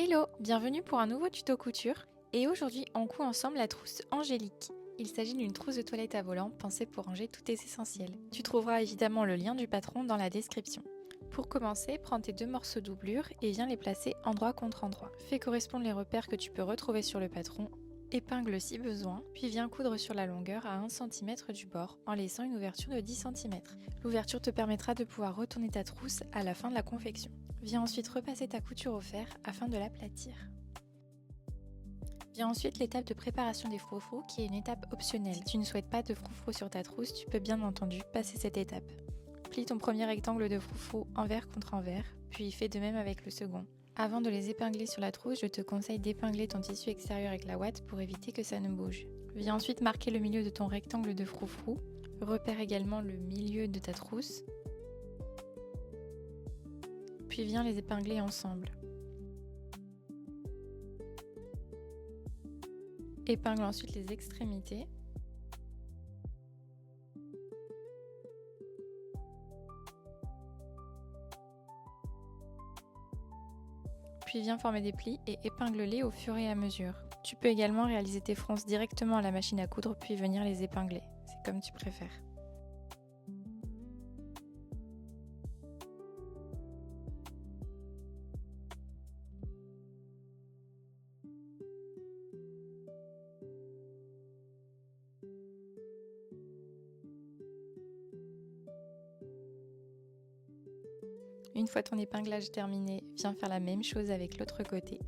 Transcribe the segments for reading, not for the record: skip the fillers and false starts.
Hello, bienvenue pour un nouveau tuto couture et aujourd'hui on coud ensemble la trousse Angélique. Il s'agit d'une trousse de toilette à volant pensée pour ranger tous tes essentiels. Tu trouveras évidemment le lien du patron dans la description. Pour commencer, prends tes 2 morceaux doublure et viens les placer endroit contre endroit. Fais correspondre les repères que tu peux retrouver sur le patron, épingle si besoin, puis viens coudre sur la longueur à 1 cm du bord en laissant une ouverture de 10 cm. L'ouverture te permettra de pouvoir retourner ta trousse à la fin de la confection. Viens ensuite repasser ta couture au fer afin de l'aplatir. Vient ensuite l'étape de préparation des froufrous qui est une étape optionnelle. Si tu ne souhaites pas de froufrous sur ta trousse, tu peux bien entendu passer cette étape. Plie ton premier rectangle de froufrous envers contre envers, puis fais de même avec le second. Avant de les épingler sur la trousse, je te conseille d'épingler ton tissu extérieur avec la ouate pour éviter que ça ne bouge. Viens ensuite marquer le milieu de ton rectangle de froufrous. Repère également le milieu de ta trousse. Puis viens les épingler ensemble. Épingle ensuite les extrémités. Puis viens former des plis et épingle-les au fur et à mesure. Tu peux également réaliser tes fronces directement à la machine à coudre puis venir les épingler. C'est comme tu préfères. Une fois ton épinglage terminé, viens faire la même chose avec l'autre côté.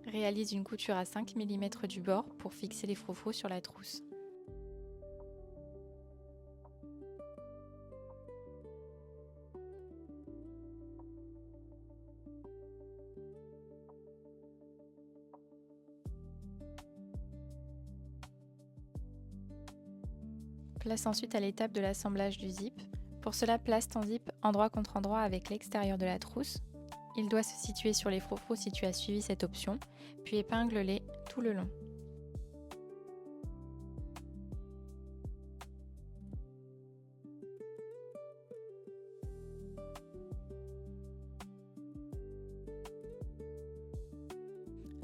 Réalise une couture à 5 mm du bord pour fixer les froufrous sur la trousse. Place ensuite à l'étape de l'assemblage du zip. Pour cela, place ton zip endroit contre endroit avec l'extérieur de la trousse. Il doit se situer sur les froufrous si tu as suivi cette option, puis épingle-les tout le long.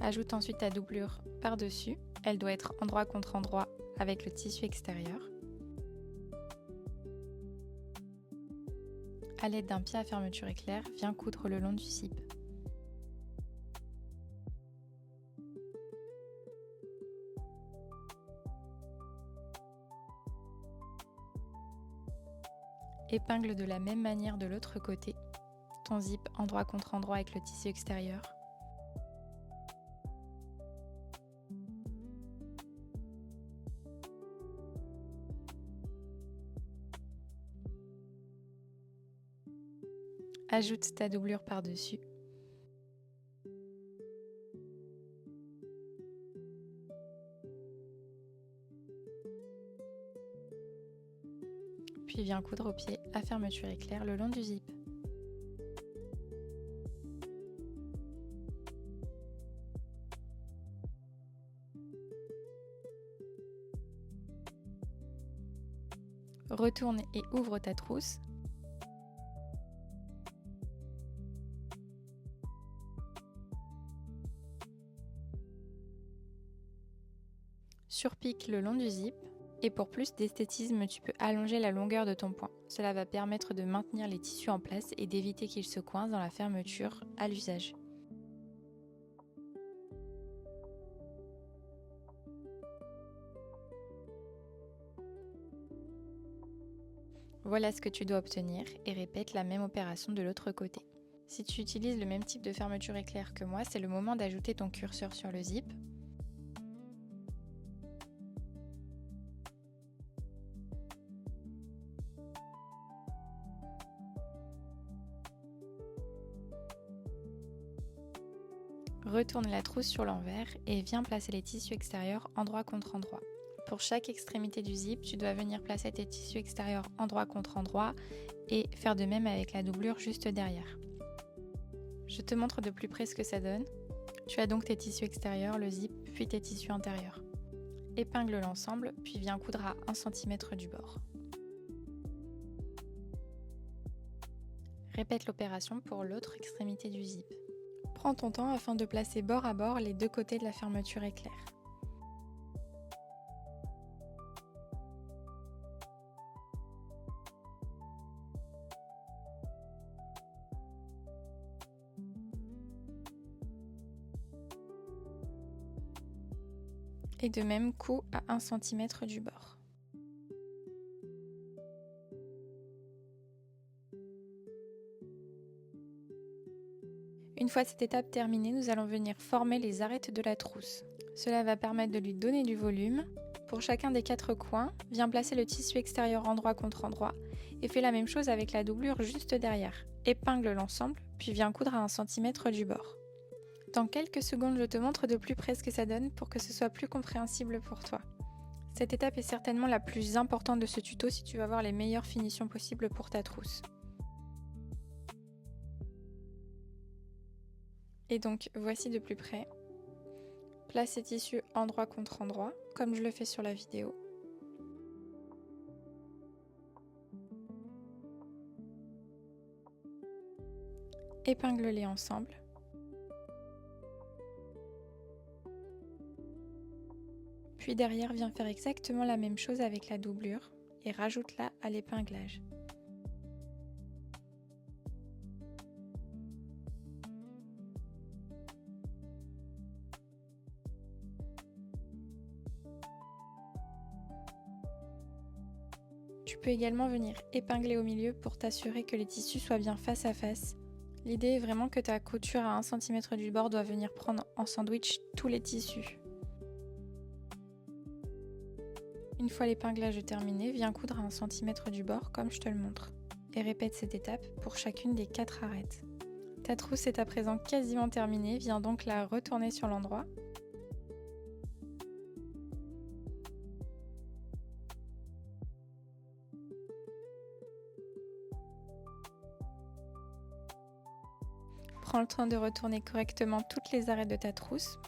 Ajoute ensuite ta doublure par-dessus. Elle doit être endroit contre endroit avec le tissu extérieur. À l'aide d'un pied à fermeture éclair, viens coudre le long du zip. Épingle de la même manière de l'autre côté, ton zip endroit contre endroit avec le tissu extérieur. Ajoute ta doublure par-dessus. Puis viens coudre au pied à fermeture éclair le long du zip. Retourne et ouvre ta trousse. Surpique le long du zip. Et pour plus d'esthétisme, tu peux allonger la longueur de ton point. Cela va permettre de maintenir les tissus en place et d'éviter qu'ils se coincent dans la fermeture à l'usage. Voilà ce que tu dois obtenir et répète la même opération de l'autre côté. Si tu utilises le même type de fermeture éclair que moi, c'est le moment d'ajouter ton curseur sur le zip. Retourne la trousse sur l'envers et viens placer les tissus extérieurs endroit contre endroit. Pour chaque extrémité du zip, tu dois venir placer tes tissus extérieurs endroit contre endroit et faire de même avec la doublure juste derrière. Je te montre de plus près ce que ça donne. Tu as donc tes tissus extérieurs, le zip, puis tes tissus intérieurs. Épingle l'ensemble, puis viens coudre à 1 cm du bord. Répète l'opération pour l'autre extrémité du zip. Prends ton temps afin de placer bord à bord les deux côtés de la fermeture éclair. Et de même, couds à 1 cm du bord. Une fois cette étape terminée, nous allons venir former les arêtes de la trousse. Cela va permettre de lui donner du volume. Pour chacun des 4 coins, viens placer le tissu extérieur endroit contre endroit et fais la même chose avec la doublure juste derrière. Épingle l'ensemble, puis viens coudre à 1 cm du bord. Dans quelques secondes, je te montre de plus près ce que ça donne pour que ce soit plus compréhensible pour toi. Cette étape est certainement la plus importante de ce tuto si tu veux avoir les meilleures finitions possibles pour ta trousse. Et donc, voici de plus près. Place ces tissus endroit contre endroit, comme je le fais sur la vidéo. Épingle-les ensemble. Puis derrière, viens faire exactement la même chose avec la doublure et rajoute-la à l'épinglage. Tu peux également venir épingler au milieu pour t'assurer que les tissus soient bien face à face. L'idée est vraiment que ta couture à 1 cm du bord doit venir prendre en sandwich tous les tissus. Une fois l'épinglage terminé, viens coudre à 1 cm du bord comme je te le montre. Et répète cette étape pour chacune des 4 arêtes. Ta trousse est à présent quasiment terminée, viens donc la retourner sur l'endroit. Prends le temps de retourner correctement toutes les arêtes de ta trousse.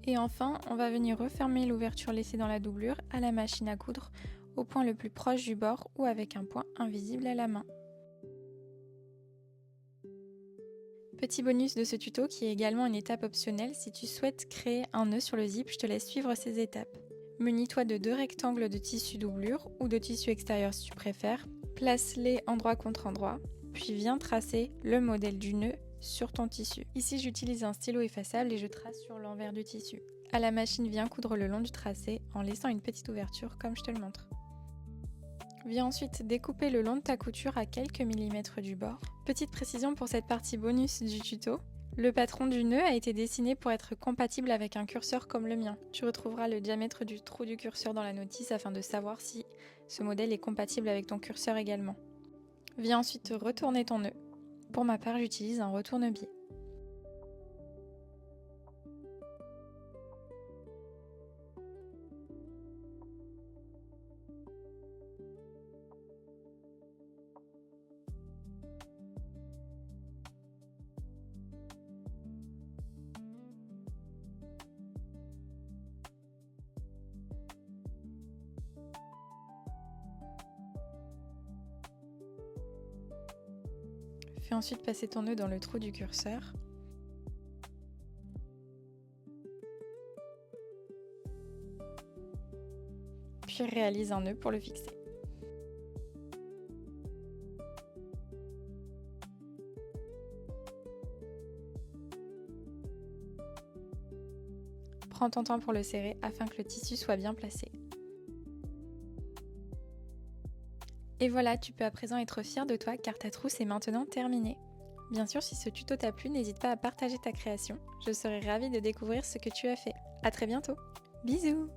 Et enfin, on va venir refermer l'ouverture laissée dans la doublure à la machine à coudre au point le plus proche du bord ou avec un point invisible à la main. Petit bonus de ce tuto qui est également une étape optionnelle, si tu souhaites créer un nœud sur le zip, je te laisse suivre ces étapes. Munis-toi de 2 rectangles de tissu doublure ou de tissu extérieur si tu préfères, place-les endroit contre endroit, puis viens tracer le modèle du nœud sur ton tissu. Ici j'utilise un stylo effaçable et je trace sur l'envers du tissu. À la machine, viens coudre le long du tracé en laissant une petite ouverture comme je te le montre. Viens ensuite découper le long de ta couture à quelques millimètres du bord. Petite précision pour cette partie bonus du tuto, le patron du nœud a été dessiné pour être compatible avec un curseur comme le mien. Tu retrouveras le diamètre du trou du curseur dans la notice afin de savoir si ce modèle est compatible avec ton curseur également. Viens ensuite retourner ton nœud. Pour ma part, j'utilise un retourne-biais. Fais ensuite passer ton nœud dans le trou du curseur. Puis réalise un nœud pour le fixer. Prends ton temps pour le serrer afin que le tissu soit bien placé. Et voilà, tu peux à présent être fier de toi car ta trousse est maintenant terminée. Bien sûr, si ce tuto t'a plu, n'hésite pas à partager ta création. Je serai ravie de découvrir ce que tu as fait. À très bientôt. Bisous!